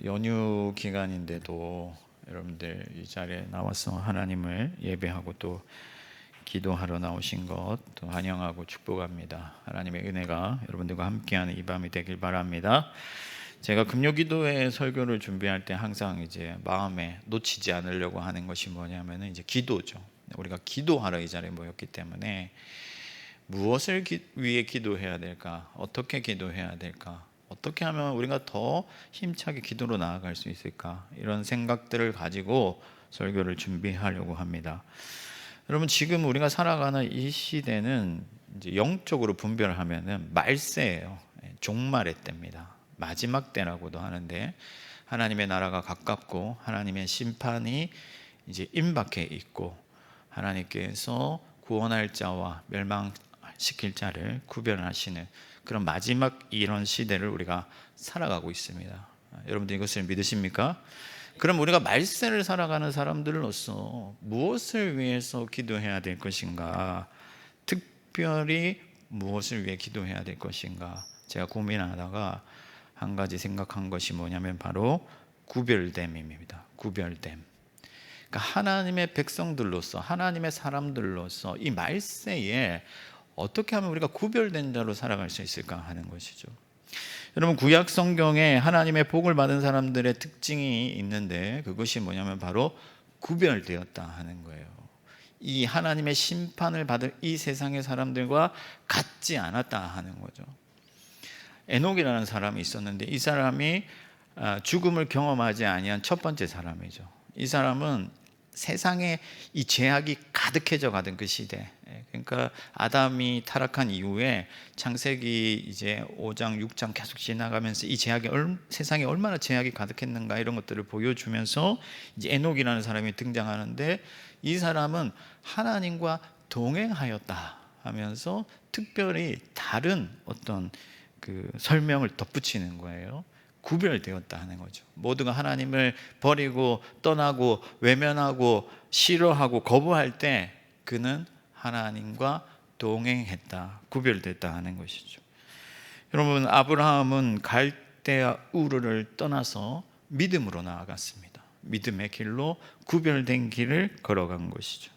연휴 기간인데도 여러분들 이 자리에 나와서 하나님을 예배하고 또 기도하러 나오신 것 또 환영하고 축복합니다. 하나님의 은혜가 여러분들과 함께하는 이 밤이 되길 바랍니다. 제가 금요기도회 설교를 준비할 때 항상 이제 마음에 놓치지 않으려고 하는 것이 뭐냐면은 이제 기도죠. 우리가 기도하러 이 자리에 모였기 때문에 무엇을 위해 기도해야 될까? 어떻게 기도해야 될까? 어떻게 하면 우리가 더 힘차게 기도로 나아갈 수 있을까? 이런 생각들을 가지고 설교를 준비하려고 합니다. 여러분, 지금 우리가 살아가는 이 시대는 이제 영적으로 분별하면은 말세예요. 종말의 때입니다. 마지막 때라고도 하는데, 하나님의 나라가 가깝고 하나님의 심판이 이제 임박해 있고, 하나님께서 구원할 자와 멸망시킬 자를 구별하시는 그런 마지막 이런 시대를 우리가 살아가고 있습니다. 여러분들 이것을 믿으십니까? 그럼 우리가 말세를 살아가는 사람들로서 무엇을 위해서 기도해야 될 것인가? 특별히 무엇을 위해 기도해야 될 것인가? 제가 고민하다가 한 가지 생각한 것이 뭐냐면 바로 구별됨입니다. 구별됨. 그러니까 하나님의 백성들로서, 하나님의 사람들로서 이 말세에 어떻게 하면 우리가 구별된 자로 살아갈 수 있을까 하는 것이죠. 여러분, 구약 성경에 하나님의 복을 받은 사람들의 특징이 있는데, 그것이 뭐냐면 바로 구별되었다 하는 거예요. 이 하나님의 심판을 받을 이 세상의 사람들과 같지 않았다 하는 거죠. 에녹이라는 사람이 있었는데, 이 사람이 죽음을 경험하지 아니한 첫 번째 사람이죠. 이 사람은 세상에 이 죄악이 가득해져 가던 그 시대, 그러니까 아담이 타락한 이후에 창세기 이제 5장 6장 계속 지나가면서 이 죄악이 세상에 얼마나 죄악이 가득했는가 이런 것들을 보여주면서 이제 에녹이라는 사람이 등장하는데, 이 사람은 하나님과 동행하였다 하면서 특별히 다른 어떤 그 설명을 덧붙이는 거예요. 구별되었다 하는 거죠. 모두가 하나님을 버리고 떠나고 외면하고 싫어하고 거부할 때 그는 하나님과 동행했다, 구별됐다 하는 것이죠. 여러분, 아브라함은 갈대아 우르를 떠나서 믿음으로 나아갔습니다. 믿음의 길로 구별된 길을 걸어간 것이죠.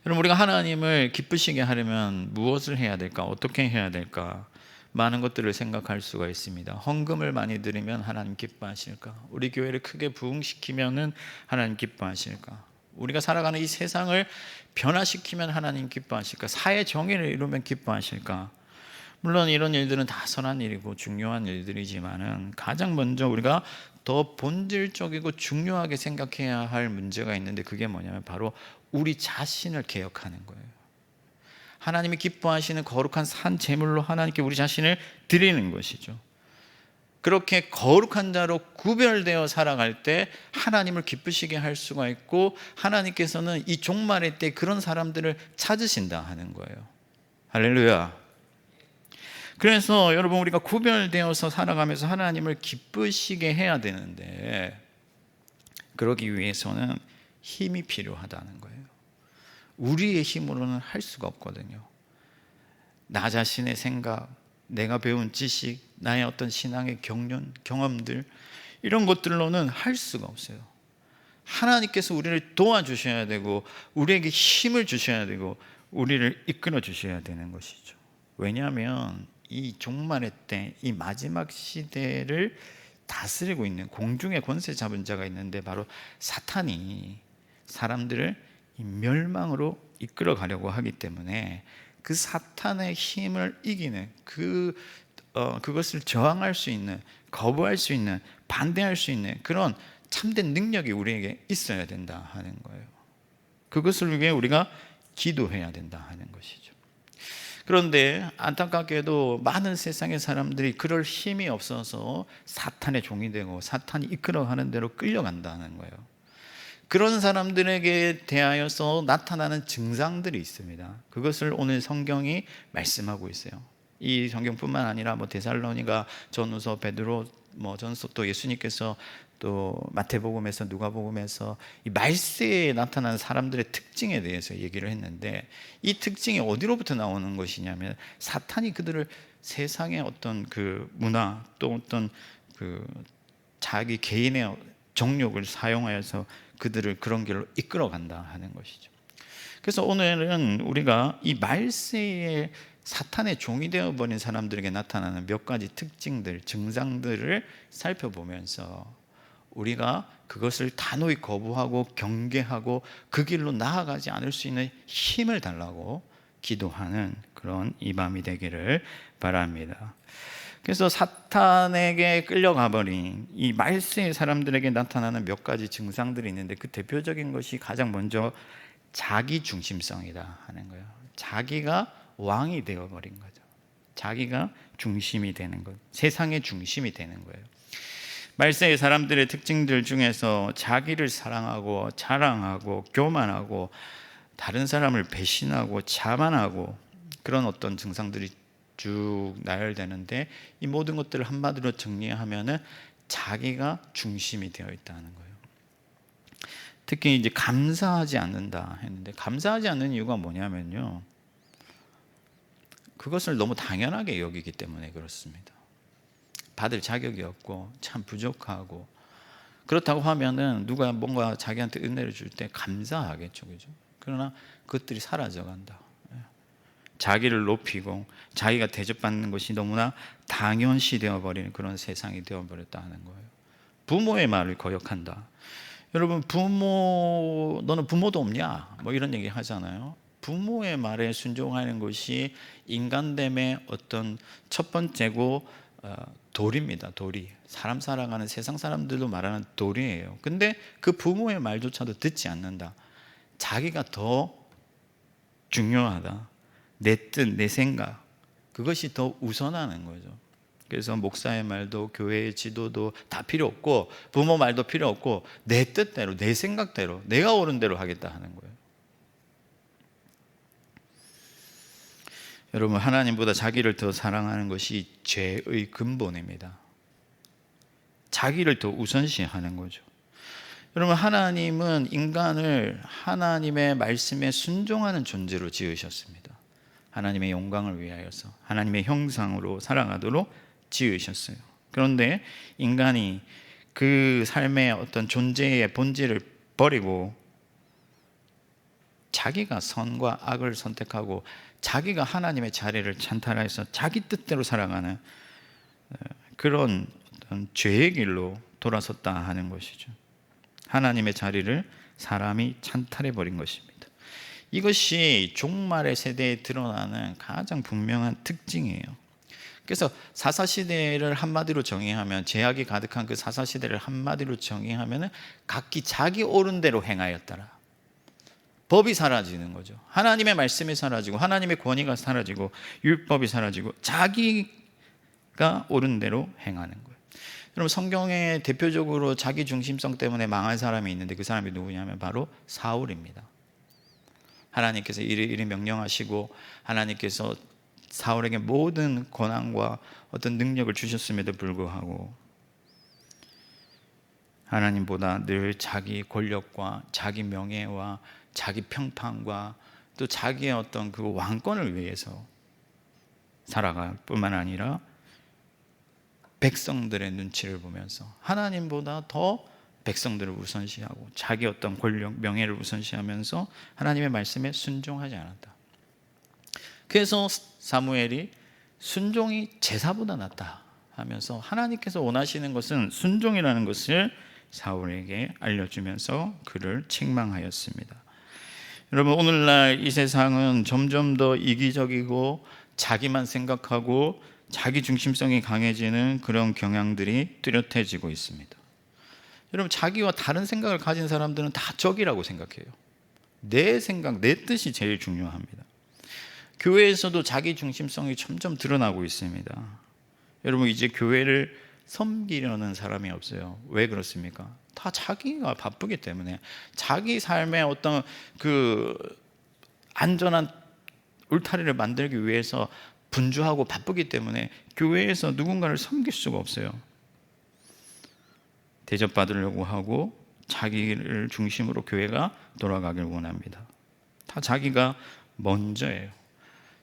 여러분, 우리가 하나님을 기쁘시게 하려면 무엇을 해야 될까? 어떻게 해야 될까? 많은 것들을 생각할 수가 있습니다. 헌금을 많이 드리면 하나님 기뻐하실까? 우리 교회를 크게 부흥시키면 하나님 기뻐하실까? 우리가 살아가는 이 세상을 변화시키면 하나님 기뻐하실까? 사회 정의를 이루면 기뻐하실까? 물론 이런 일들은 다 선한 일이고 중요한 일들이지만은 가장 먼저 우리가 더 본질적이고 중요하게 생각해야 할 문제가 있는데, 그게 뭐냐면 바로 우리 자신을 개혁하는 거예요. 하나님이 기뻐하시는 거룩한 산 제물로 하나님께 우리 자신을 드리는 것이죠. 그렇게 거룩한 자로 구별되어 살아갈 때 하나님을 기쁘시게 할 수가 있고, 하나님께서는 이 종말의 때 그런 사람들을 찾으신다 하는 거예요. 할렐루야. 그래서 여러분, 우리가 구별되어서 살아가면서 하나님을 기쁘시게 해야 되는데, 그러기 위해서는 힘이 필요하다는 거예요. 우리의 힘으로는 할 수가 없거든요. 나 자신의 생각, 내가 배운 지식, 나의 어떤 신앙의 경험들, 이런 것들로는 할 수가 없어요. 하나님께서 우리를 도와주셔야 되고, 우리에게 힘을 주셔야 되고, 우리를 이끌어 주셔야 되는 것이죠. 왜냐하면 이 종말의 때, 이 마지막 시대를 다스리고 있는 공중의 권세 잡은 자가 있는데, 바로 사탄이 사람들을 멸망으로 이끌어 가려고 하기 때문에 그 사탄의 힘을 이기는 그것을 저항할 수 있는, 거부할 수 있는, 반대할 수 있는 그런 참된 능력이 우리에게 있어야 된다 하는 거예요. 그것을 위해 우리가 기도해야 된다 하는 것이죠. 그런데 안타깝게도 많은 세상의 사람들이 그럴 힘이 없어서 사탄의 종이 되고 사탄이 이끌어가는 대로 끌려간다는 거예요. 그런 사람들에게 대하여서 나타나는 증상들이 있습니다. 그것을 오늘 성경이 말씀하고 있어요. 이 성경뿐만 아니라 데살로니가 전후서, 베드로 전서, 또 예수님께서 또 마태복음에서, 누가복음에서 이 말세에 나타나는 사람들의 특징에 대해서 얘기를 했는데, 이 특징이 어디로부터 나오는 것이냐면 사탄이 그들을 세상의 어떤 그 문화, 또 어떤 그 자기 개인의 정욕을 사용하여서 그들을 그런 길로 이끌어간다 하는 것이죠. 그래서 오늘은 우리가 이 말세에 사탄의 종이 되어버린 사람들에게 나타나는 몇 가지 특징들, 증상들을 살펴보면서 우리가 그것을 단호히 거부하고 경계하고 그 길로 나아가지 않을 수 있는 힘을 달라고 기도하는 그런 이 밤이 되기를 바랍니다. 그래서 사탄에게 끌려가 버린 이 말세의 사람들에게 나타나는 몇 가지 증상들이 있는데, 그 대표적인 것이 가장 먼저 자기 중심성이다 하는 거예요. 자기가 왕이 되어버린 거죠. 자기가 중심이 되는 것, 세상의 중심이 되는 거예요. 말세의 사람들의 특징들 중에서 자기를 사랑하고 자랑하고 교만하고 다른 사람을 배신하고 자만하고 그런 어떤 증상들이 쭉 나열되는데, 이 모든 것들을 한마디로 정리하면은 자기가 중심이 되어 있다는 거예요. 특히 이제 감사하지 않는다 했는데, 감사하지 않는 이유가 뭐냐면요, 그것을 너무 당연하게 여기기 때문에 그렇습니다. 받을 자격이 없고 참 부족하고, 그렇다고 하면은 누가 뭔가 자기한테 은혜를 줄 때 감사하겠죠, 그죠? 그러나 그것들이 사라져간다. 자기를 높이고 자기가 대접받는 것이 너무나 당연시 되어버리는 그런 세상이 되어버렸다는 거예요. 부모의 말을 거역한다. 여러분, 너는 부모도 없냐? 뭐 이런 얘기 하잖아요. 부모의 말에 순종하는 것이 인간됨의 어떤 첫 번째고 도리입니다. 도리. 사람 살아가는 세상 사람들도 말하는 도리예요. 근데 그 부모의 말조차도 듣지 않는다. 자기가 더 중요하다. 내 뜻, 내 생각, 그것이 더 우선하는 거죠. 그래서 목사의 말도 교회의 지도도 다 필요 없고 부모 말도 필요 없고 내 뜻대로, 내 생각대로, 내가 옳은 대로 하겠다 하는 거예요. 여러분, 하나님보다 자기를 더 사랑하는 것이 죄의 근본입니다. 자기를 더 우선시하는 거죠. 여러분, 하나님은 인간을 하나님의 말씀에 순종하는 존재로 지으셨습니다. 하나님의 영광을 위하여서 하나님의 형상으로 살아가도록 지으셨어요. 그런데 인간이 그 삶의 어떤 존재의 본질을 버리고 자기가 선과 악을 선택하고 자기가 하나님의 자리를 찬탈해서 자기 뜻대로 살아가는 그런 어떤 죄의 길로 돌아섰다 하는 것이죠. 하나님의 자리를 사람이 찬탈해버린 것입니다. 이것이 종말의 세대에 드러나는 가장 분명한 특징이에요. 그래서 사사시대를 한마디로 정의하면, 죄악이 가득한 그 사사시대를 한마디로 정의하면 각기 자기 옳은 대로 행하였더라. 법이 사라지는 거죠. 하나님의 말씀이 사라지고 하나님의 권위가 사라지고 율법이 사라지고 자기가 옳은 대로 행하는 거예요. 여러분, 성경에 대표적으로 자기 중심성 때문에 망한 사람이 있는데 그 사람이 누구냐면 바로 사울입니다. 하나님께서 이리 명령하시고 하나님께서 사울에게 모든 권한과 어떤 능력을 주셨음에도 불구하고 하나님보다 늘 자기 권력과 자기 명예와 자기 평판과 또 자기의 어떤 그 왕권을 위해서 살아갈 뿐만 아니라 백성들의 눈치를 보면서 하나님보다 더 백성들을 우선시하고 자기 어떤 권력, 명예를 우선시하면서 하나님의 말씀에 순종하지 않았다. 그래서 사무엘이 순종이 제사보다 낫다 하면서 하나님께서 원하시는 것은 순종이라는 것을 사울에게 알려주면서 그를 책망하였습니다. 여러분, 오늘날 이 세상은 점점 더 이기적이고 자기만 생각하고 자기 중심성이 강해지는 그런 경향들이 뚜렷해지고 있습니다. 여러분, 자기와 다른 생각을 가진 사람들은 다 적이라고 생각해요. 내 생각, 내 뜻이 제일 중요합니다. 교회에서도 자기 중심성이 점점 드러나고 있습니다. 여러분, 이제 교회를 섬기려는 사람이 없어요. 왜 그렇습니까? 다 자기가 바쁘기 때문에, 자기 삶의 어떤 그 안전한 울타리를 만들기 위해서 분주하고 바쁘기 때문에 교회에서 누군가를 섬길 수가 없어요. 대접받으려고 하고 자기를 중심으로 교회가 돌아가길 원합니다. 다 자기가 먼저예요.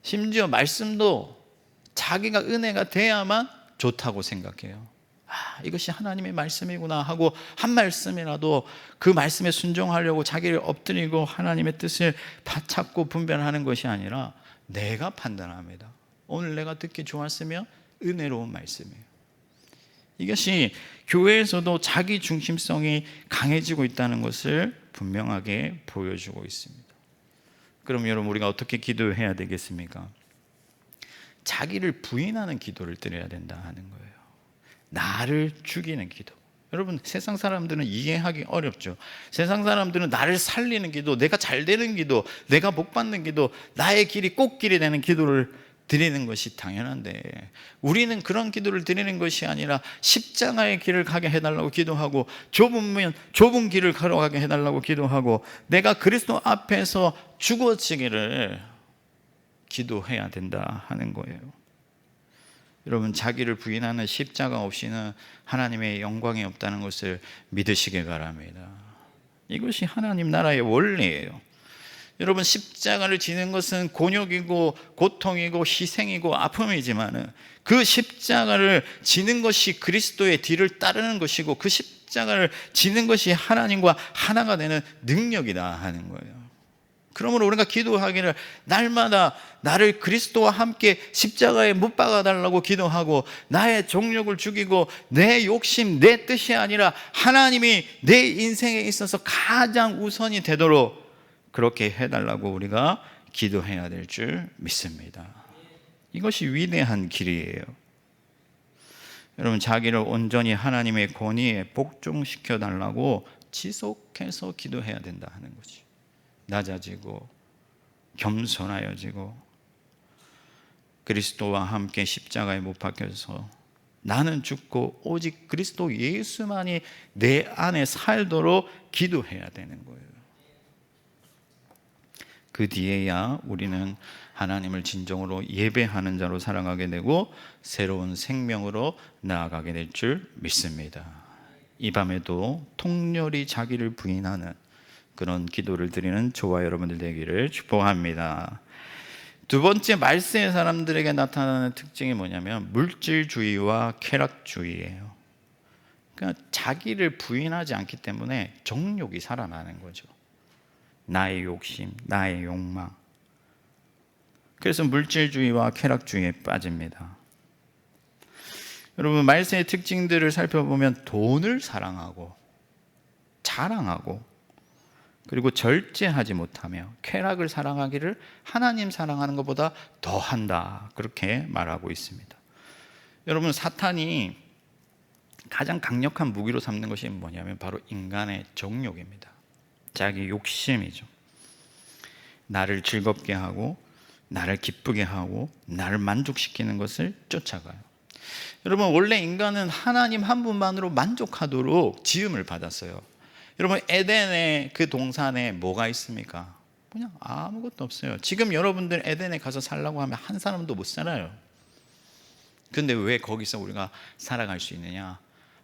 심지어 말씀도 자기가 은혜가 돼야만 좋다고 생각해요. 이것이 하나님의 말씀이구나 하고 한 말씀이라도 그 말씀에 순종하려고 자기를 엎드리고 하나님의 뜻을 찾고 분별하는 것이 아니라 내가 판단합니다. 오늘 내가 듣기 좋았으면 은혜로운 말씀이에요. 이것이 교회에서도 자기 중심성이 강해지고 있다는 것을 분명하게 보여주고 있습니다. 그럼 여러분, 우리가 어떻게 기도해야 되겠습니까? 자기를 부인하는 기도를 드려야 된다 하는 거예요. 나를 죽이는 기도. 여러분, 세상 사람들은 이해하기 어렵죠. 세상 사람들은 나를 살리는 기도, 내가 잘 되는 기도, 내가 복 받는 기도, 나의 길이 꽃길이 되는 기도를 드리는 것이 당연한데, 우리는 그런 기도를 드리는 것이 아니라 십자가의 길을 가게 해달라고 기도하고, 좁으면 좁은 길을 걸어가게 해달라고 기도하고, 내가 그리스도 앞에서 죽어지기를 기도해야 된다 하는 거예요. 여러분, 자기를 부인하는 십자가 없이는 하나님의 영광이 없다는 것을 믿으시길 바랍니다. 이것이 하나님 나라의 원리예요. 여러분, 십자가를 지는 것은 곤욕이고 고통이고 희생이고 아픔이지만 그 십자가를 지는 것이 그리스도의 뒤를 따르는 것이고, 그 십자가를 지는 것이 하나님과 하나가 되는 능력이다 하는 거예요. 그러므로 우리가 기도하기를 날마다 나를 그리스도와 함께 십자가에 못 박아달라고 기도하고, 나의 정욕을 죽이고 내 욕심, 내 뜻이 아니라 하나님이 내 인생에 있어서 가장 우선이 되도록 그렇게 해달라고 우리가 기도해야 될 줄 믿습니다. 이것이 위대한 길이에요. 여러분, 자기를 온전히 하나님의 권위에 복종시켜 달라고 지속해서 기도해야 된다 하는 거지. 낮아지고 겸손하여지고 그리스도와 함께 십자가에 못 박혀서 나는 죽고 오직 그리스도 예수만이 내 안에 살도록 기도해야 되는 거예요. 그 뒤에야 우리는 하나님을 진정으로 예배하는 자로 살아가게 되고 새로운 생명으로 나아가게 될 줄 믿습니다. 이 밤에도 통렬히 자기를 부인하는 그런 기도를 드리는 저와 여러분들 되기를 축복합니다. 두 번째, 말세의 사람들에게 나타나는 특징이 뭐냐면 물질주의와 쾌락주의예요. 그러니까 자기를 부인하지 않기 때문에 정욕이 살아나는 거죠. 나의 욕심, 나의 욕망. 그래서 물질주의와 쾌락주의에 빠집니다. 여러분, 말세의 특징들을 살펴보면 돈을 사랑하고 자랑하고, 그리고 절제하지 못하며 쾌락을 사랑하기를 하나님 사랑하는 것보다 더한다, 그렇게 말하고 있습니다. 여러분, 사탄이 가장 강력한 무기로 삼는 것이 뭐냐면 바로 인간의 정욕입니다. 자기 욕심이죠. 나를 즐겁게 하고 나를 기쁘게 하고 나를 만족시키는 것을 쫓아가요. 여러분, 원래 인간은 하나님 한 분만으로 만족하도록 지음을 받았어요. 여러분, 에덴의 그 동산에 뭐가 있습니까? 그냥 아무것도 없어요. 지금 여러분들 에덴에 가서 살라고 하면 한 사람도 못 살아요. 근데 왜 거기서 우리가 살아갈 수 있느냐?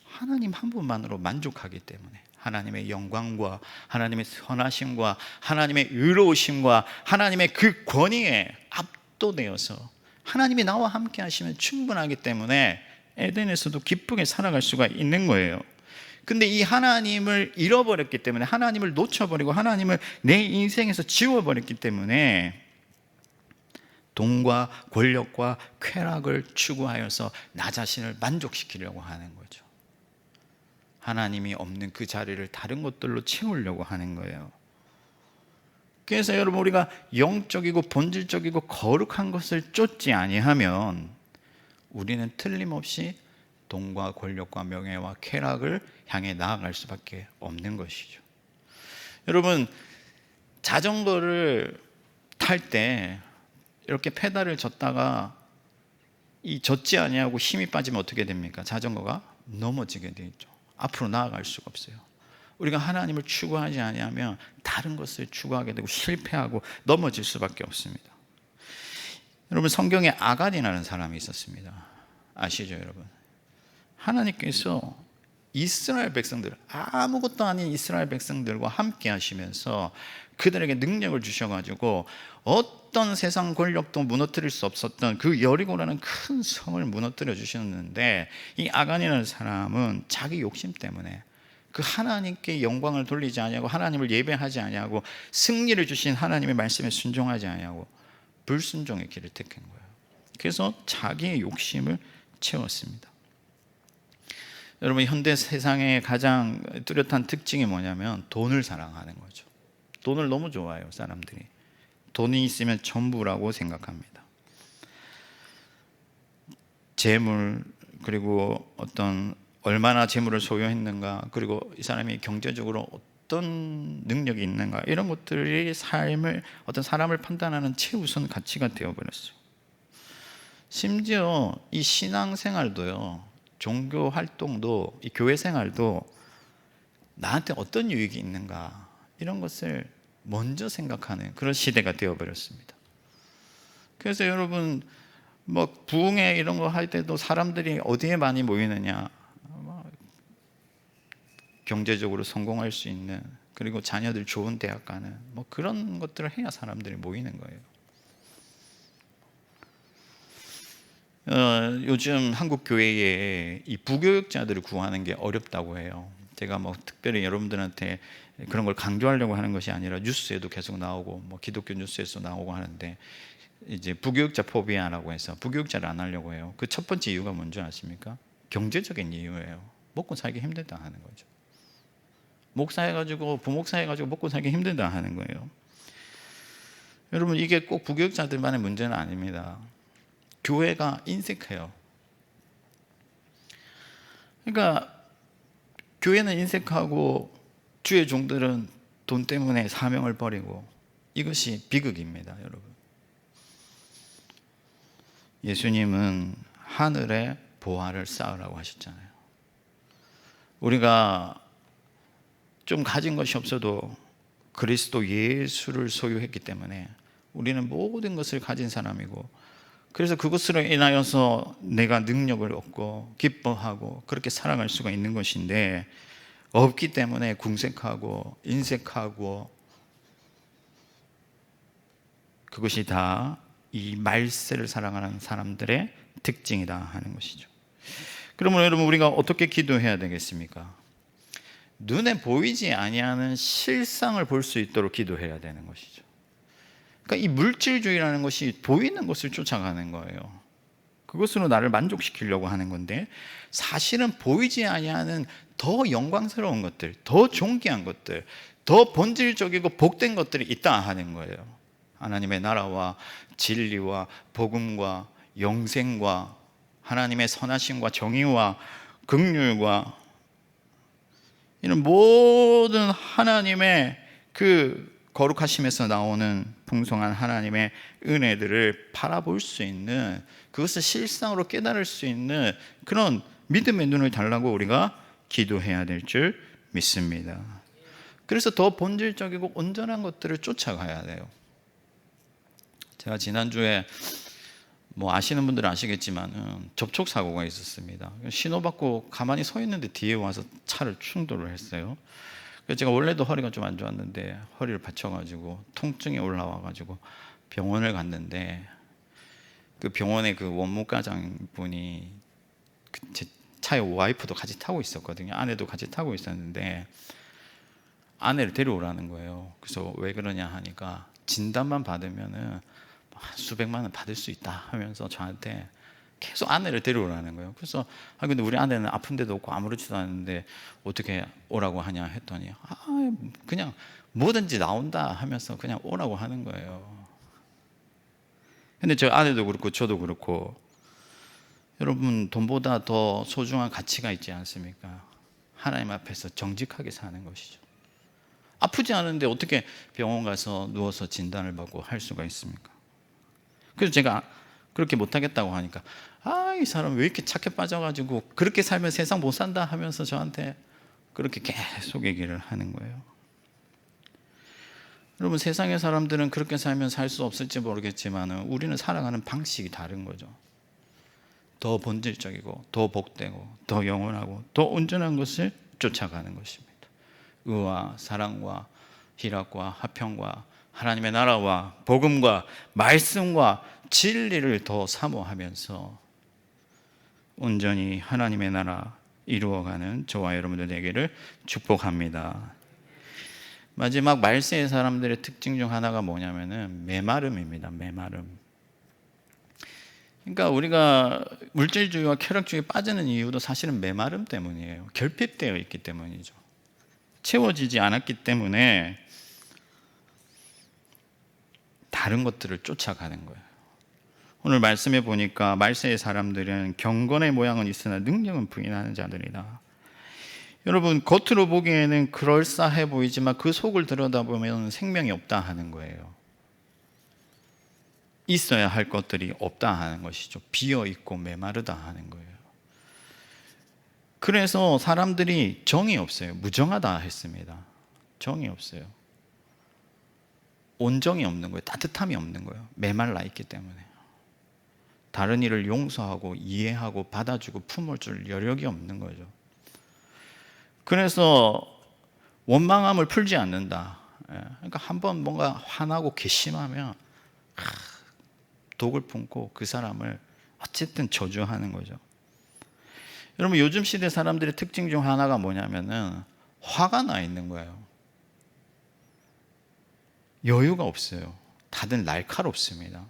하나님 한 분만으로 만족하기 때문에. 하나님의 영광과 하나님의 선하심과 하나님의 의로우심과 하나님의 그 권위에 압도되어서 하나님이 나와 함께 하시면 충분하기 때문에 에덴에서도 기쁘게 살아갈 수가 있는 거예요. 근데 이 하나님을 잃어버렸기 때문에, 하나님을 놓쳐버리고 하나님을 내 인생에서 지워버렸기 때문에 돈과 권력과 쾌락을 추구하여서 나 자신을 만족시키려고 하는 거죠. 하나님이 없는 그 자리를 다른 것들로 채우려고 하는 거예요. 그래서 여러분, 우리가 영적이고 본질적이고 거룩한 것을 쫓지 아니하면 우리는 틀림없이 돈과 권력과 명예와 쾌락을 향해 나아갈 수밖에 없는 것이죠. 여러분, 자전거를 탈 때 이렇게 페달을 젓다가 이 젓지 아니하고 힘이 빠지면 어떻게 됩니까? 자전거가 넘어지게 돼 있죠. 앞으로 나아갈 수가 없어요. 우리가 하나님을 추구하지 아니하면 다른 것을 추구하게 되고 실패하고 넘어질 수밖에 없습니다. 여러분, 성경에 아간이라는 사람이 있었습니다. 아시죠, 여러분? 하나님께서 이스라엘 백성들, 아무것도 아닌 이스라엘 백성들과 함께 하시면서 그들에게 능력을 주셔가지고 어떤 세상 권력도 무너뜨릴 수 없었던 그 여리고라는 큰 성을 무너뜨려 주셨는데, 이 아간이라는 사람은 자기 욕심 때문에 그 하나님께 영광을 돌리지 아니하고 하나님을 예배하지 아니하고 승리를 주신 하나님의 말씀에 순종하지 아니하고 불순종의 길을 택한 거예요. 그래서 자기의 욕심을 채웠습니다. 여러분, 현대 세상의 가장 뚜렷한 특징이 뭐냐면 돈을 사랑하는 거죠. 돈을 너무 좋아해요, 사람들이. 돈이 있으면 전부라고 생각합니다. 재물, 그리고 어떤 얼마나 재물을 소유했는가, 그리고 이 사람이 경제적으로 어떤 능력이 있는가, 이런 것들이 삶을, 어떤 사람을 판단하는 최우선 가치가 되어버렸어요. 심지어 이 신앙생활도요, 종교 활동도, 이 교회 생활도 나한테 어떤 유익이 있는가, 이런 것을 먼저 생각하는 그런 시대가 되어버렸습니다. 그래서 여러분, 뭐 부흥회 이런 거 할 때도 사람들이 어디에 많이 모이느냐, 경제적으로 성공할 수 있는, 그리고 자녀들 좋은 대학 가는, 뭐 그런 것들을 해야 사람들이 모이는 거예요. 요즘 한국 교회에 이 부교육자들을 구하는 게 어렵다고 해요. 제가 뭐 특별히 여러분들한테 그런 걸 강조하려고 하는 것이 아니라 뉴스에도 계속 나오고, 뭐 기독교 뉴스에서 나오고 하는데, 이제 부교육자 포비아라고 해서 부교육자를 안 하려고 해요. 그 첫 번째 이유가 뭔지 아십니까? 경제적인 이유예요. 먹고 살기 힘들다 하는 거죠. 목사 해가지고, 부목사 해가지고 먹고 살기 힘들다 하는 거예요. 여러분, 이게 꼭 부교육자들만의 문제는 아닙니다. 교회가 인색해요. 그러니까 교회는 인색하고 주의 종들은 돈 때문에 사명을 버리고, 이것이 비극입니다, 여러분. 예수님은 하늘에 보화를 쌓으라고 하셨잖아요. 우리가 좀 가진 것이 없어도 그리스도 예수를 소유했기 때문에 우리는 모든 것을 가진 사람이고, 그래서 그것으로 인하여서 내가 능력을 얻고 기뻐하고 그렇게 살아갈 수가 있는 것인데, 없기 때문에 궁색하고 인색하고, 그것이 다 이 말세를 사랑하는 사람들의 특징이다 하는 것이죠. 그러면 여러분, 우리가 어떻게 기도해야 되겠습니까? 눈에 보이지 아니하는 실상을 볼 수 있도록 기도해야 되는 것이죠. 그러니까 이 물질주의라는 것이 보이는 것을 쫓아가는 거예요. 그것으로 나를 만족시키려고 하는 건데, 사실은 보이지 아니하는 더 영광스러운 것들, 더 존귀한 것들, 더 본질적이고 복된 것들이 있다 하는 거예요. 하나님의 나라와 진리와 복음과 영생과 하나님의 선하심과 정의와 긍휼과 이런 모든 하나님의 그 거룩하심에서 나오는 풍성한 하나님의 은혜들을 바라볼 수 있는, 그것을 실상으로 깨달을 수 있는 그런 믿음의 눈을 달라고 우리가 기도해야 될 줄 믿습니다. 그래서 더 본질적이고 온전한 것들을 쫓아가야 돼요. 제가 지난주에 뭐 아시는 분들은 아시겠지만 접촉사고가 있었습니다. 신호받고 가만히 서 있는데 뒤에 와서 차를 충돌을 했어요. 그래서 제가 원래도 허리가 좀 안 좋았는데 허리를 받쳐가지고 통증이 올라와가지고 병원을 갔는데, 그 병원의 그 원무과장 분이 제 차에 와이프도 같이 타고 있었거든요. 아내도 같이 타고 있었는데 아내를 데려오라는 거예요. 그래서 왜 그러냐 하니까 진단만 받으면은 수백만 원 받을 수 있다 하면서 저한테 계속 아내를 데려오라는 거예요. 그래서 근데 우리 아내는 아픈 데도 없고 아무렇지도 않은데 어떻게 오라고 하냐 했더니 그냥 뭐든지 나온다 하면서 그냥 오라고 하는 거예요. 근데 저 아내도 그렇고 저도 그렇고, 여러분, 돈보다 더 소중한 가치가 있지 않습니까? 하나님 앞에서 정직하게 사는 것이죠. 아프지 않은데 어떻게 병원 가서 누워서 진단을 받고 할 수가 있습니까? 그래서 제가 그렇게 못하겠다고 하니까 이 사람 왜 이렇게 착해 빠져가지고 그렇게 살면 세상 못 산다 하면서 저한테 그렇게 계속 얘기를 하는 거예요. 여러분, 세상의 사람들은 그렇게 살면 살 수 없을지 모르겠지만 우리는 살아가는 방식이 다른 거죠. 더 본질적이고 더 복되고 더 영원하고 더 온전한 것을 쫓아가는 것입니다. 의와 사랑과 희락과 화평과 하나님의 나라와 복음과 말씀과 진리를 더 사모하면서 온전히 하나님의 나라 이루어가는 저와 여러분들 되기를 축복합니다. 마지막 말세의 사람들의 특징 중 하나가 뭐냐면은 메마름입니다. 메마름. 그러니까 우리가 물질주의와 쾌락주의에 빠지는 이유도 사실은 메마름 때문이에요. 결핍되어 있기 때문이죠. 채워지지 않았기 때문에 다른 것들을 쫓아가는 거예요. 오늘 말씀해 보니까 말세의 사람들은 경건의 모양은 있으나 능력은 부인하는 자들이다. 여러분, 겉으로 보기에는 그럴싸해 보이지만 그 속을 들여다보면 생명이 없다 하는 거예요. 있어야 할 것들이 없다 하는 것이죠. 비어 있고 메마르다 하는 거예요. 그래서 사람들이 정이 없어요. 무정하다 했습니다. 정이 없어요. 온정이 없는 거예요. 따뜻함이 없는 거예요. 메말라 있기 때문에. 다른 이를 용서하고 이해하고 받아주고 품어줄 여력이 없는 거죠. 그래서 원망함을 풀지 않는다. 그러니까 한번 뭔가 화나고 괘씸하면 독을 품고 그 사람을 어쨌든 저주하는 거죠. 여러분, 요즘 시대 사람들의 특징 중 하나가 뭐냐면은 화가 나 있는 거예요. 여유가 없어요. 다들 날카롭습니다.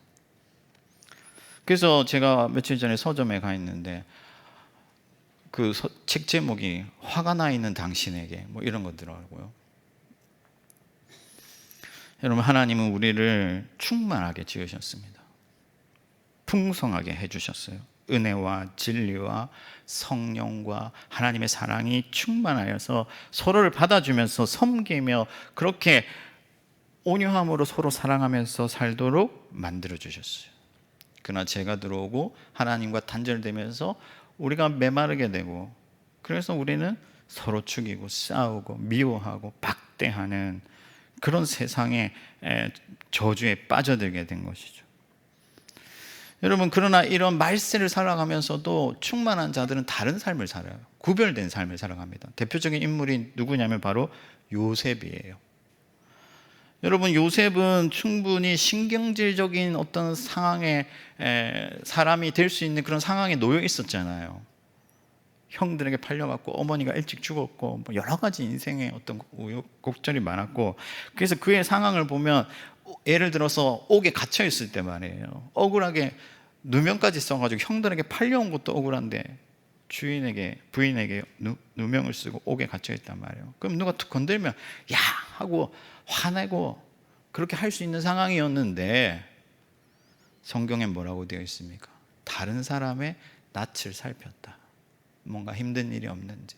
그래서 제가 며칠 전에 서점에 가 있는데 그 책 제목이 화가 나 있는 당신에게 뭐 이런 거더라고요. 여러분, 하나님은 우리를 충만하게 지으셨습니다. 풍성하게 해주셨어요. 은혜와 진리와 성령과 하나님의 사랑이 충만하여서 서로를 받아주면서 섬기며 그렇게 온유함으로 서로 사랑하면서 살도록 만들어주셨어요. 그러나 죄가 들어오고 하나님과 단절되면서 우리가 메마르게 되고, 그래서 우리는 서로 죽이고 싸우고 미워하고 박대하는 그런 세상의 저주에 빠져들게 된 것이죠. 여러분, 그러나 이런 말세를 살아가면서도 충만한 자들은 다른 삶을 살아요. 구별된 삶을 살아갑니다. 대표적인 인물이 누구냐면 바로 요셉이에요. 여러분, 요셉은 충분히 신경질적인 어떤 상황에 사람이 될 수 있는 그런 상황에 놓여 있었잖아요. 형들에게 팔려갔고 어머니가 일찍 죽었고 뭐 여러 가지 인생의 어떤 우여곡절이 많았고, 그래서 그의 상황을 보면 예를 들어서 옥에 갇혀 있을 때 말이에요. 억울하게 누명까지 써가지고 형들에게 팔려온 것도 억울한데 부인에게 누명을 쓰고 옥에 갇혀 있단 말이에요. 그럼 누가 툭 건들면 야 하고 화내고 그렇게 할 수 있는 상황이었는데, 성경에 뭐라고 되어 있습니까? 다른 사람의 낯을 살폈다. 뭔가 힘든 일이 없는지.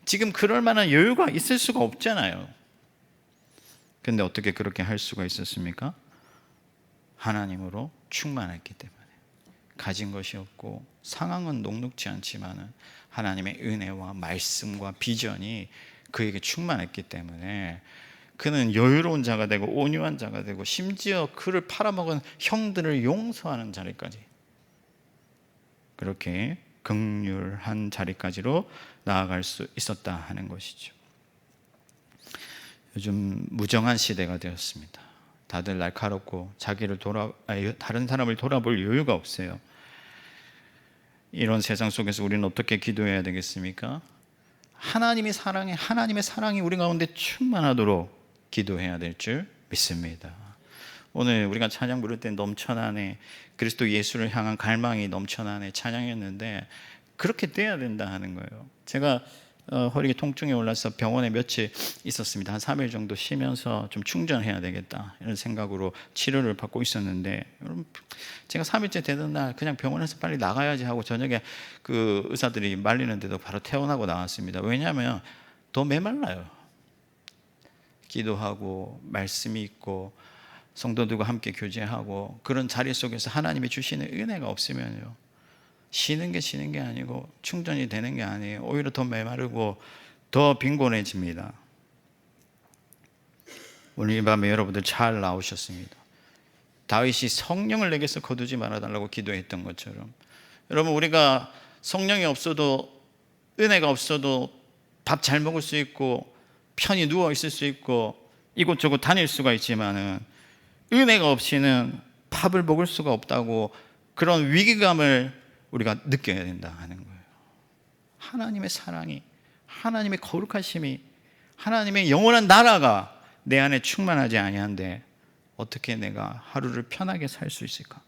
지금 그럴 만한 여유가 있을 수가 없잖아요. 근데 어떻게 그렇게 할 수가 있었습니까? 하나님으로 충만했기 때문에. 가진 것이 없고 상황은 녹록지 않지만 하나님의 은혜와 말씀과 비전이 그에게 충만했기 때문에 그는 여유로운 자가 되고 온유한 자가 되고, 심지어 그를 팔아먹은 형들을 용서하는 자리까지, 그렇게 긍휼한 자리까지로 나아갈 수 있었다 하는 것이죠. 요즘 무정한 시대가 되었습니다. 다들 날카롭고 다른 사람을 돌아볼 여유가 없어요. 이런 세상 속에서 우리는 어떻게 기도해야 되겠습니까? 하나님의 사랑이 우리 가운데 충만하도록 기도해야 될 줄 믿습니다. 오늘 우리가 찬양 부를 때 넘쳐나네, 그리스도 예수를 향한 갈망이 넘쳐나네 찬양했는데 그렇게 돼야 된다 하는 거예요. 제가 허리에 통증이 올라서 병원에 며칠 있었습니다. 한 3일 정도 쉬면서 좀 충전해야 되겠다 이런 생각으로 치료를 받고 있었는데, 여러분, 제가 3일째 되던 날 그냥 병원에서 빨리 나가야지 하고 저녁에 그 의사들이 말리는데도 바로 퇴원하고 나왔습니다. 왜냐하면 더 메말라요. 기도하고 말씀이 있고 성도들과 함께 교제하고 그런 자리 속에서 하나님이 주시는 은혜가 없으면요, 쉬는 게 아니고 충전이 되는 게 아니에요. 오히려 더 메마르고 더 빈곤해집니다. 오늘 이 밤에 여러분들 잘 나오셨습니다. 다윗이 성령을 내게서 거두지 말아달라고 기도했던 것처럼 여러분, 우리가 성령이 없어도, 은혜가 없어도 밥 잘 먹을 수 있고 편히 누워 있을 수 있고 이곳저곳 다닐 수가 있지만은 은혜가 없이는 밥을 먹을 수가 없다고, 그런 위기감을 우리가 느껴야 된다 하는 거예요. 하나님의 사랑이, 하나님의 거룩하심이, 하나님의 영원한 나라가 내 안에 충만하지 아니한데 어떻게 내가 하루를 편하게 살 수 있을까?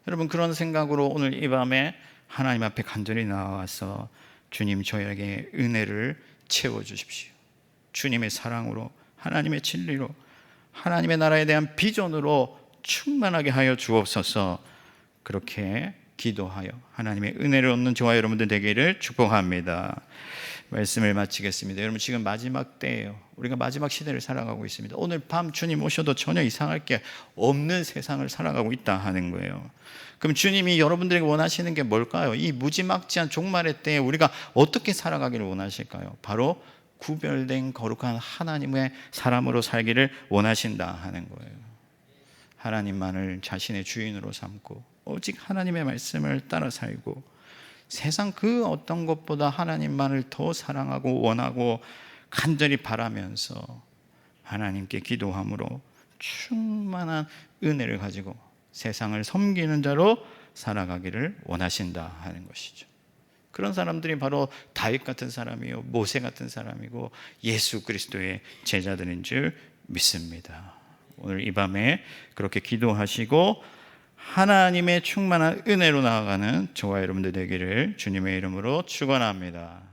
여러분, 그런 생각으로 오늘 이 밤에 하나님 앞에 간절히 나와서 주님, 저에게 은혜를 채워주십시오. 주님의 사랑으로, 하나님의 진리로, 하나님의 나라에 대한 비전으로 충만하게 하여 주옵소서. 그렇게 기도하여 하나님의 은혜를 얻는 저와 여러분들 되기를 축복합니다. 말씀을 마치겠습니다. 여러분, 지금 마지막 때예요. 우리가 마지막 시대를 살아가고 있습니다. 오늘 밤 주님 오셔도 전혀 이상할 게 없는 세상을 살아가고 있다 하는 거예요. 그럼 주님이 여러분들에게 원하시는 게 뭘까요? 이 무지막지한 종말의 때에 우리가 어떻게 살아가기를 원하실까요? 바로 구별된 거룩한 하나님의 사람으로 살기를 원하신다 하는 거예요. 하나님만을 자신의 주인으로 삼고 오직 하나님의 말씀을 따라 살고 세상 그 어떤 것보다 하나님만을 더 사랑하고 원하고 간절히 바라면서 하나님께 기도함으로 충만한 은혜를 가지고 세상을 섬기는 자로 살아가기를 원하신다 하는 것이죠. 그런 사람들이 바로 다윗 같은 사람이요, 모세 같은 사람이고 예수 그리스도의 제자들인 줄 믿습니다. 오늘 이 밤에 그렇게 기도하시고 하나님의 충만한 은혜로 나아가는 저와 여러분들 되기를 주님의 이름으로 축원합니다.